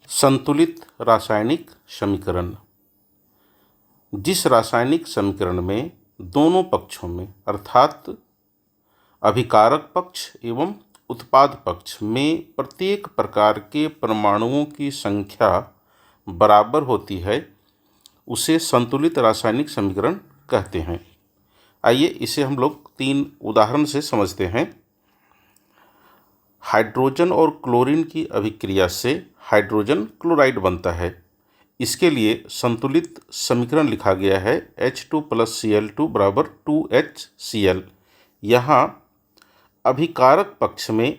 संतुलित रासायनिक समीकरण। जिस रासायनिक समीकरण में दोनों पक्षों में अर्थात अभिकारक पक्ष एवं उत्पाद पक्ष में प्रत्येक प्रकार के परमाणुओं की संख्या बराबर होती है उसे संतुलित रासायनिक समीकरण कहते हैं। आइए इसे हम लोग 3 उदाहरण से समझते हैं। हाइड्रोजन और क्लोरीन की अभिक्रिया से हाइड्रोजन क्लोराइड बनता है। इसके लिए संतुलित समीकरण लिखा गया है H2 + Cl2 = 2HCl। यहाँ अभिकारक पक्ष में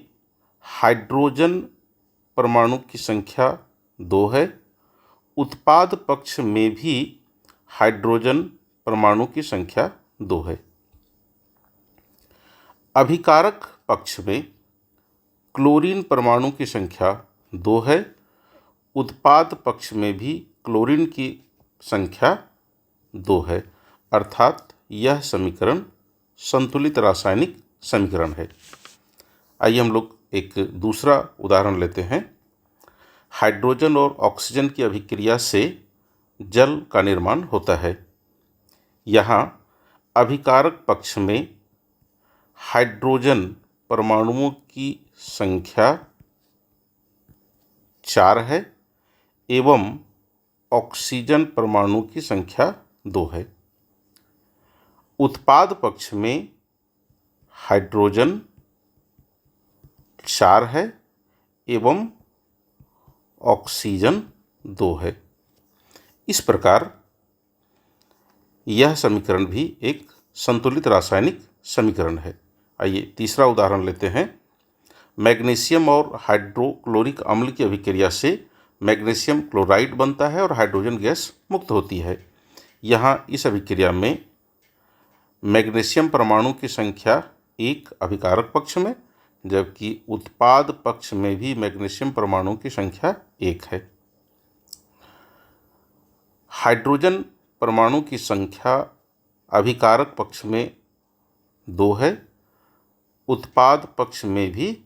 हाइड्रोजन परमाणु की संख्या 2 है। उत्पाद पक्ष में भी हाइड्रोजन परमाणु की संख्या 2 है। अभिकारक पक्ष में क्लोरीन परमाणु की संख्या 2 है। उत्पाद पक्ष में भी क्लोरीन की संख्या 2 है, अर्थात यह समीकरण संतुलित रासायनिक समीकरण है। आइए हम लोग एक दूसरा उदाहरण लेते हैं। हाइड्रोजन और ऑक्सीजन की अभिक्रिया से जल का निर्माण होता है। यहाँ अभिकारक पक्ष में हाइड्रोजन परमाणुओं की संख्या 4 है एवं ऑक्सीजन परमाणु की संख्या 2 है। उत्पाद पक्ष में हाइड्रोजन 4 है एवं ऑक्सीजन 2 है। इस प्रकार यह समीकरण भी एक संतुलित रासायनिक समीकरण है। आइए तीसरा उदाहरण लेते हैं। मैग्नीशियम और हाइड्रोक्लोरिक अम्ल की अभिक्रिया से मैग्नीशियम क्लोराइड बनता है और हाइड्रोजन गैस मुक्त होती है। यहाँ इस अभिक्रिया में मैग्नीशियम परमाणु की संख्या 1 अभिकारक पक्ष में, जबकि उत्पाद पक्ष में भी मैग्नीशियम परमाणु की संख्या 1 है। हाइड्रोजन परमाणु की संख्या अभिकारक पक्ष में 2 है। उत्पाद पक्ष में भी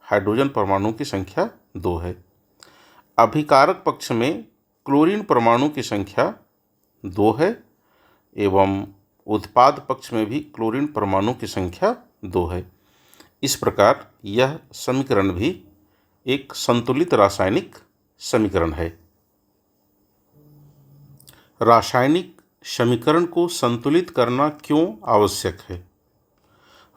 हाइड्रोजन परमाणु की संख्या 2 है। अभिकारक पक्ष में क्लोरीन परमाणु की संख्या 2 है एवं उत्पाद पक्ष में भी क्लोरीन परमाणु की संख्या 2 है। इस प्रकार यह समीकरण भी एक संतुलित रासायनिक समीकरण है। रासायनिक समीकरण को संतुलित करना क्यों आवश्यक है?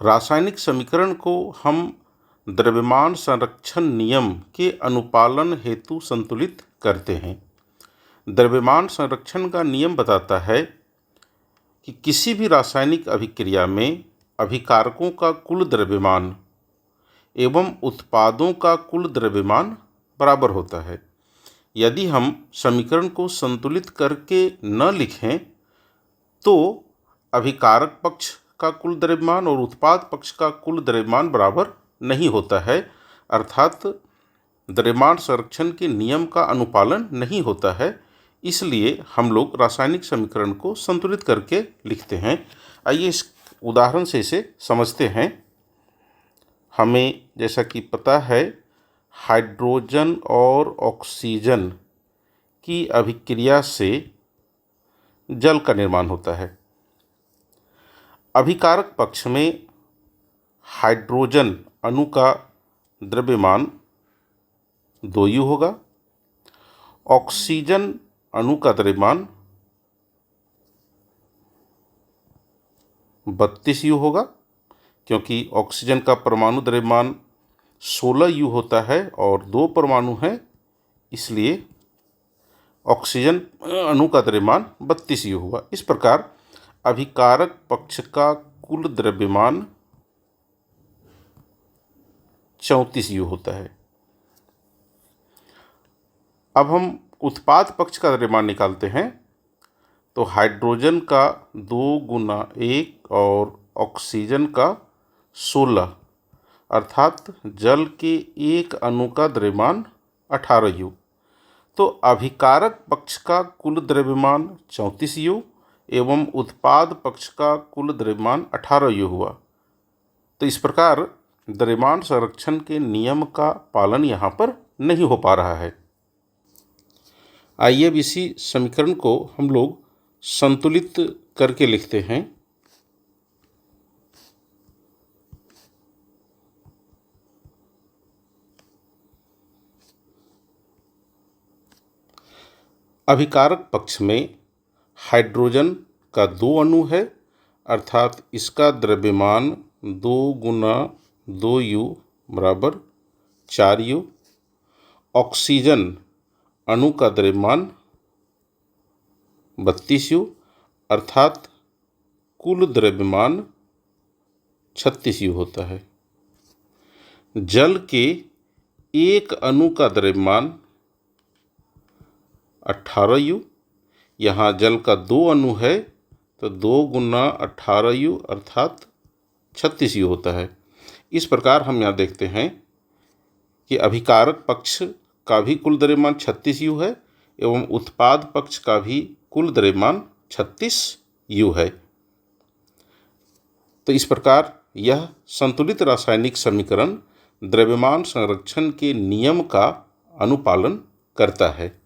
रासायनिक समीकरण को हम द्रव्यमान संरक्षण नियम के अनुपालन हेतु संतुलित करते हैं। द्रव्यमान संरक्षण का नियम बताता है कि किसी भी रासायनिक अभिक्रिया में अभिकारकों का कुल द्रव्यमान एवं उत्पादों का कुल द्रव्यमान बराबर होता है। यदि हम समीकरण को संतुलित करके न लिखें तो अभिकारक पक्ष का कुल द्रव्यमान और उत्पाद पक्ष का कुल द्रव्यमान बराबर नहीं होता है, अर्थात द्रव्यमान संरक्षण के नियम का अनुपालन नहीं होता है। इसलिए हम लोग रासायनिक समीकरण को संतुलित करके लिखते हैं। आइए इस उदाहरण से इसे समझते हैं। हमें जैसा कि पता है हाइड्रोजन और ऑक्सीजन की अभिक्रिया से जल का निर्माण होता है। अभिकारक पक्ष में हाइड्रोजन अणु का द्रव्यमान 2U होगा। ऑक्सीजन अणु का द्रव्यमान 32U होगा, क्योंकि ऑक्सीजन का परमाणु द्रव्यमान 16U होता है और 2 परमाणु हैं, इसलिए ऑक्सीजन अणु का द्रव्यमान 32U हुआ। इस प्रकार अभिकारक पक्ष का कुल द्रव्यमान 34U होता है। अब हम उत्पाद पक्ष का द्रव्यमान निकालते हैं तो हाइड्रोजन का 2 × 1 और ऑक्सीजन का 16, अर्थात जल के एक अणु का द्रव्यमान 18U। तो अभिकारक पक्ष का कुल द्रव्यमान 34U एवं उत्पाद पक्ष का कुल द्रव्यमान 18U हुआ। तो इस प्रकार द्रव्यमान संरक्षण के नियम का पालन यहाँ पर नहीं हो पा रहा है। आइए अब इसी समीकरण को हम लोग संतुलित करके लिखते हैं। अभिकारक पक्ष में हाइड्रोजन का 2 अणु है, अर्थात इसका द्रव्यमान 2 गुना 2u बराबर 4u। ऑक्सीजन अणु का द्रव्यमान 32u, अर्थात कुल द्रव्यमान 36u होता है। जल के एक अणु का द्रव्यमान 18u। यहाँ जल का 2 अणु है तो 2 गुना 18u अर्थात 36u होता है। इस प्रकार हम यहाँ देखते हैं कि अभिकारक पक्ष का भी कुल द्रव्यमान 36u है एवं उत्पाद पक्ष का भी कुल द्रव्यमान 36u है। तो इस प्रकार यह संतुलित रासायनिक समीकरण द्रव्यमान संरक्षण के नियम का अनुपालन करता है।